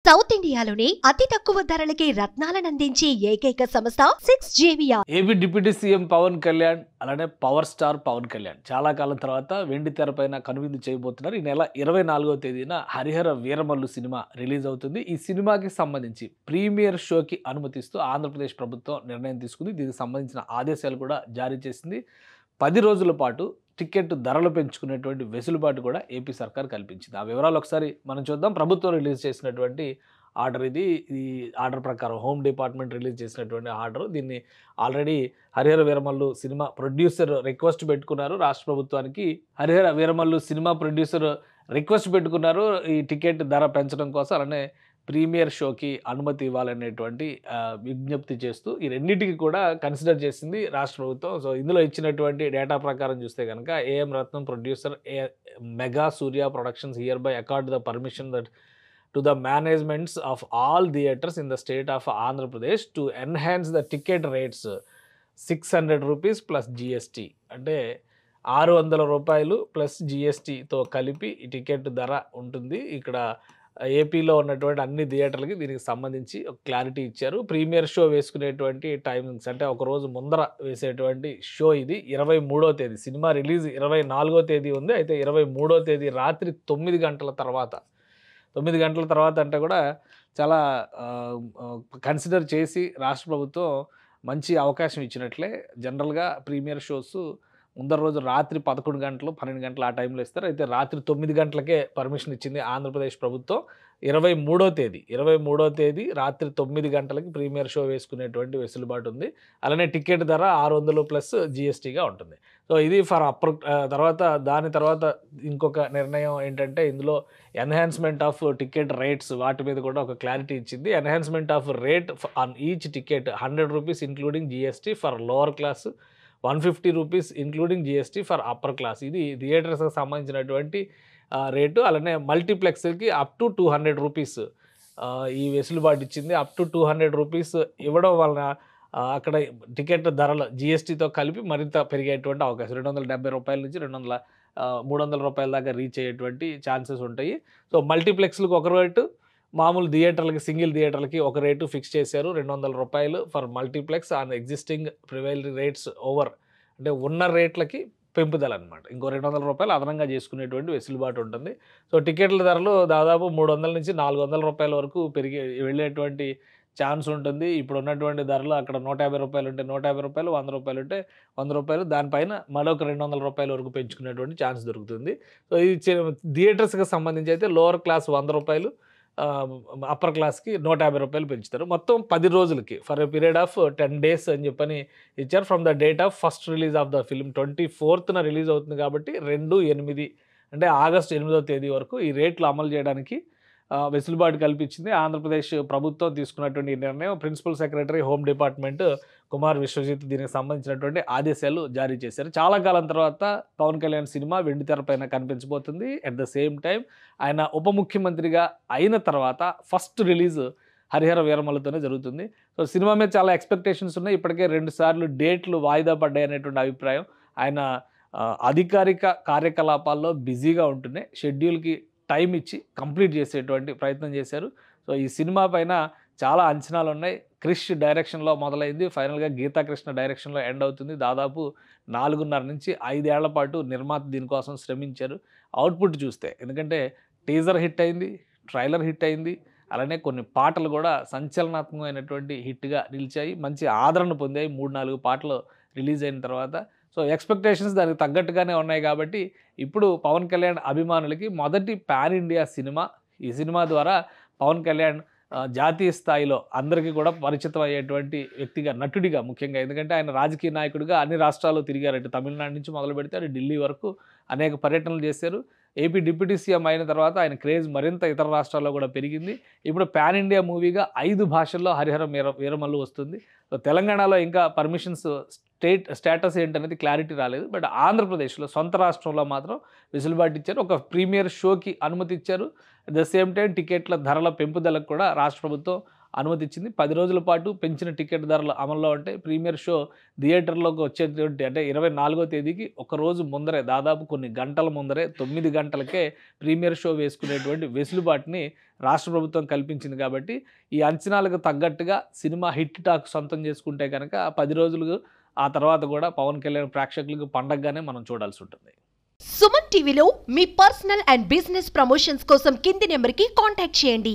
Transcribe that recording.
South ఇండియాలోనే అతి తక్కువ ధరలకి రత్నాలనందించే ఏకైక సంస్థ 6JVR. AP deputy CM Pawan Kalyan అలానే పవర్ స్టార్ పవన్ కళ్యాణ్ చాలా కాలం తర్వాత వెండి తెరపైన కనువిందు చేయబోతున్నారు. ఈ నెల 24వ తేదీన హరిహర వీరమల్లు సినిమా రిలీజ్ అవుతుంది. ఈ సినిమాకి సంబంధించి ప్రీమియర్ షోకి అనుమతిస్తూ ఆంధ్రప్రదేశ్ ప్రభుత్వం నిర్ణయం తీసుకుంది. దీనికి సంబంధించిన ఆదేశాలు కూడా జారీ చేసింది. 10 రోజుల పాటు టికెట్ ధరలు పెంచుకునేటువంటి వెసులుబాటు కూడా ఏపీ సర్కార్ కల్పించింది. ఆ వివరాలు ఒకసారి మనం చూద్దాం. ప్రభుత్వం రిలీజ్ చేసినటువంటి ఆర్డర్ ఇది. ఈ ఆర్డర్ ప్రకారం హోమ్ డిపార్ట్మెంట్ రిలీజ్ చేసినటువంటి ఆర్డర్. దీన్ని already Harihara Veeramallu cinema producer request పెట్టుకున్నారు రాష్ట్ర ప్రభుత్వానికి. Harihara Veeramallu cinema producer request పెట్టుకున్నారు ఈ టికెట్ ధర పెంచడం కోసం, అలానే ప్రీమియర్ షోకి అనుమతి ఇవ్వాలనేటువంటి విజ్ఞప్తి చేస్తూ ఈ రెండింటికి కూడా కన్సిడర్ చేసింది రాష్ట్ర ప్రభుత్వం. సో ఇందులో ఇచ్చినటువంటి డేటా ప్రకారం చూస్తే కనుక AM Ratnam producer mega Surya productions here by accord the permission that to the managements of all theatres in the state of Andhra Pradesh to enhance the ticket rates 600 rupees plus GST. అంటే 600 రూపాయలు plus జిఎస్టీతో కలిపి ఈ ticket ధర ఉంటుంది. ఇక్కడ ఏపీలో ఉన్నటువంటి అన్ని థియేటర్లకి దీనికి సంబంధించి ఒక క్లారిటీ ఇచ్చారు. ప్రీమియర్ షో వేసుకునేటువంటి టైమింగ్స్ అంటే ఒకరోజు ముందర వేసేటువంటి షో ఇది 23వ తేదీ. సినిమా రిలీజ్ 24వ తేదీ ఉంది. అయితే 23వ తేదీ రాత్రి 9 గంటల తర్వాత 9 గంటల తర్వాత అంటే కూడా చాలా కన్సిడర్ చేసి రాష్ట్ర ప్రభుత్వం మంచి అవకాశం ఇచ్చినట్లే. జనరల్గా ప్రీమియర్ షోస్ ముందర రోజు రాత్రి 11 గంటలు 12 గంటలు ఆ టైంలో ఇస్తారు. అయితే రాత్రి 9 గంటలకే పర్మిషన్ ఇచ్చింది ఆంధ్రప్రదేశ్ ప్రభుత్వం. 23వ తేదీ రాత్రి 9 గంటలకి ప్రీమియర్ షో వేసుకునేటువంటి వెసులుబాటు ఉంది. అలానే టికెట్ ధర 600 ప్లస్ జిఎస్టీగా ఉంటుంది. సో ఇది ఫర్ అప్పర్. దాని తర్వాత ఇంకొక నిర్ణయం ఏంటంటే ఇందులో ఎన్హాన్స్మెంట్ ఆఫ్ టికెట్ రేట్స్ వాటి మీద కూడా ఒక క్లారిటీ ఇచ్చింది. Enhancement of rate on each ticket 100 rupees including GST for lower class, 150 rupees including GST for upper class. ఇది థియేటర్స్కి సంబంధించినటువంటి రేటు. అలానే మల్టీప్లెక్స్కి అప్ టు 200 రూపీస్ ఈ వెసులుబాటు ఇచ్చింది. అప్ టు 200 రూపీస్ ఇవ్వడం వలన అక్కడ టికెట్ ధరలు జిఎస్టీతో కలిపి మరింత పెరిగేటువంటి అవకాశం. 270 రూపాయల నుంచి 300 రూపాయల దాకా రీచ్ అయ్యేటువంటి ఛాన్సెస్ ఉంటాయి. సో మల్టీప్లెక్స్లకు ఒక రేటు, మామూలు థియేటర్లకి సింగిల్ థియేటర్లకి ఒక రేటు ఫిక్స్ చేశారు. 200 రూపాయలు for multiplex on existing prevailing rates over, అంటే ఉన్న రేట్లకి పెంపుదల అనమాట. ఇంకో 200 రూపాయలు అదనంగా చేసుకునేటువంటి వెసులుబాటు ఉంటుంది. సో టికెట్ల ధరలు దాదాపు 300 నుంచి 400 రూపాయల వరకు వెళ్ళేటువంటి ఛాన్స్ ఉంటుంది. ఇప్పుడు ఉన్నటువంటి ధరలు అక్కడ 150 రూపాయలు ఉంటే 150 రూపాయలు, 100 రూపాయలు ఉంటే 100 రూపాయలు, దానిపైన మరొక 200 రూపాయల వరకు పెంచుకునేటువంటి ఛాన్స్ దొరుకుతుంది. సో ఇది థియేటర్స్కి సంబంధించి అయితే లోవర్ క్లాస్ 100 రూపాయలు, అప్పర్ క్లాస్కి 150 రూపాయలు పెంచుతారు. మొత్తం 10 రోజులకి for a period of 10 days అని చెప్పని ఇచ్చారు. From the date of first release of the film 24న రిలీజ్ అవుతుంది కాబట్టి 2/8 అంటే ఆగస్టు 8వ తేదీ వరకు ఈ రేట్లు అమలు చేయడానికి వెసులుబాటు కల్పించింది ఆంధ్రప్రదేశ్ ప్రభుత్వం. తీసుకున్నటువంటి నిర్ణయం principal secretary home department Kumar Vishwajit దీనికి సంబంధించినటువంటి ఆదేశాలు జారీ చేశారు. చాలా కాలం తర్వాత పవన్ కళ్యాణ్ సినిమా వెండి తెరపైన కనిపించబోతుంది. అట్ ద సేమ్ టైం ఆయన ఉప ముఖ్యమంత్రిగా అయిన తర్వాత ఫస్ట్ రిలీజ్ హరిహర వీరమల్లుతోనే జరుగుతుంది. సో సినిమా మీద చాలా ఎక్స్పెక్టేషన్స్ ఉన్నాయి. ఇప్పటికే 2 సార్లు డేట్లు వాయిదా పడ్డాయి అనేటువంటి అభిప్రాయం. ఆయన అధికారిక కార్యకలాపాల్లో బిజీగా ఉంటూనే షెడ్యూల్కి టైం ఇచ్చి కంప్లీట్ చేసేటువంటి ప్రయత్నం చేశారు. సో ఈ సినిమా పైన చాలా అంచనాలు ఉన్నాయి. క్రిష్ డైరెక్షన్లో మొదలైంది, ఫైనల్గా గీతాకృష్ణ డైరెక్షన్లో ఎండ్ అవుతుంది. దాదాపు 4.5 నుంచి 5 ఏళ్ల పాటు నిర్మాత దీనికోసం శ్రమించారు. అవుట్పుట్ చూస్తే, ఎందుకంటే టీజర్ హిట్ అయింది, ట్రైలర్ హిట్ అయింది, అలానే కొన్ని పాటలు కూడా సంచలనాత్మకమైనటువంటి హిట్గా నిలిచాయి, మంచి ఆదరణ పొందాయి 3-4 పాటలు రిలీజ్ అయిన తర్వాత. సో ఎక్స్పెక్టేషన్స్ దానికి తగ్గట్టుగానే ఉన్నాయి కాబట్టి ఇప్పుడు పవన్ కళ్యాణ్ అభిమానులకి మొదటి పాన్ ఇండియా సినిమా. ఈ సినిమా ద్వారా పవన్ కళ్యాణ్ జాతీయ స్థాయిలో అందరికీ కూడా పరిచితం అయ్యేటువంటి వ్యక్తిగా, నటుడిగా ముఖ్యంగా, ఎందుకంటే ఆయన రాజకీయ నాయకుడిగా అన్ని రాష్ట్రాల్లో తిరిగారు. అటు తమిళనాడు నుంచి మొదలు పెడితే అటు ఢిల్లీ వరకు అనేక పర్యటనలు చేశారు. ఏపీ డిప్యూటీ సీఎం అయిన తర్వాత ఆయన క్రేజ్ మరింత ఇతర రాష్ట్రాల్లో కూడా పెరిగింది. ఇప్పుడు పాన్ ఇండియా మూవీగా 5 భాషల్లో హరిహర వీరమల్లు వస్తుంది. సో తెలంగాణలో ఇంకా పర్మిషన్స్ స్టేటస్ ఏంటనేది క్లారిటీ రాలేదు. బట్ ఆంధ్రప్రదేశ్లో సొంత రాష్ట్రంలో మాత్రం వెసులుబాటు ఇచ్చారు. ఒక ప్రీమియర్ షోకి అనుమతి ఇచ్చారు. అట్ ద సేమ్ టైం టికెట్ల ధరల పెంపుదలకు కూడా రాష్ట్ర ప్రభుత్వం అనుమతిచ్చింది. 10 రోజుల పాటు పెంచిన టికెట్ ధరలు అమల్లో ఉంటాయి. ప్రీమియర్ షో థియేటర్‌లోకి వచ్చేటువంటి అంటే 24వ తేదీకి ఒక రోజు ముందరే దాదాపు కొన్ని గంటల ముందరే 9 గంటలకే ప్రీమియర్ షో వేసుకునేటువంటి వెసులుబాటుని రాష్ట్ర ప్రభుత్వం కల్పించింది కాబట్టి, ఈ అంచనాలకు తగ్గట్టుగా సినిమా హిట్ టాక్ సొంతం చేసుకుంటే గనక 10 రోజులు ఆ తర్వాత కూడా పవన్ కళ్యాణ్ ప్రేక్షకులకు పండగగానే మనం చూడాల్సి ఉంటుంది. సుమన్ టీవీలో మీ పర్సనల్ అండ్ బిజినెస్ ప్రమోషన్స్ కోసం కింది నెంబర్కి కాంటాక్ట్ చేయండి.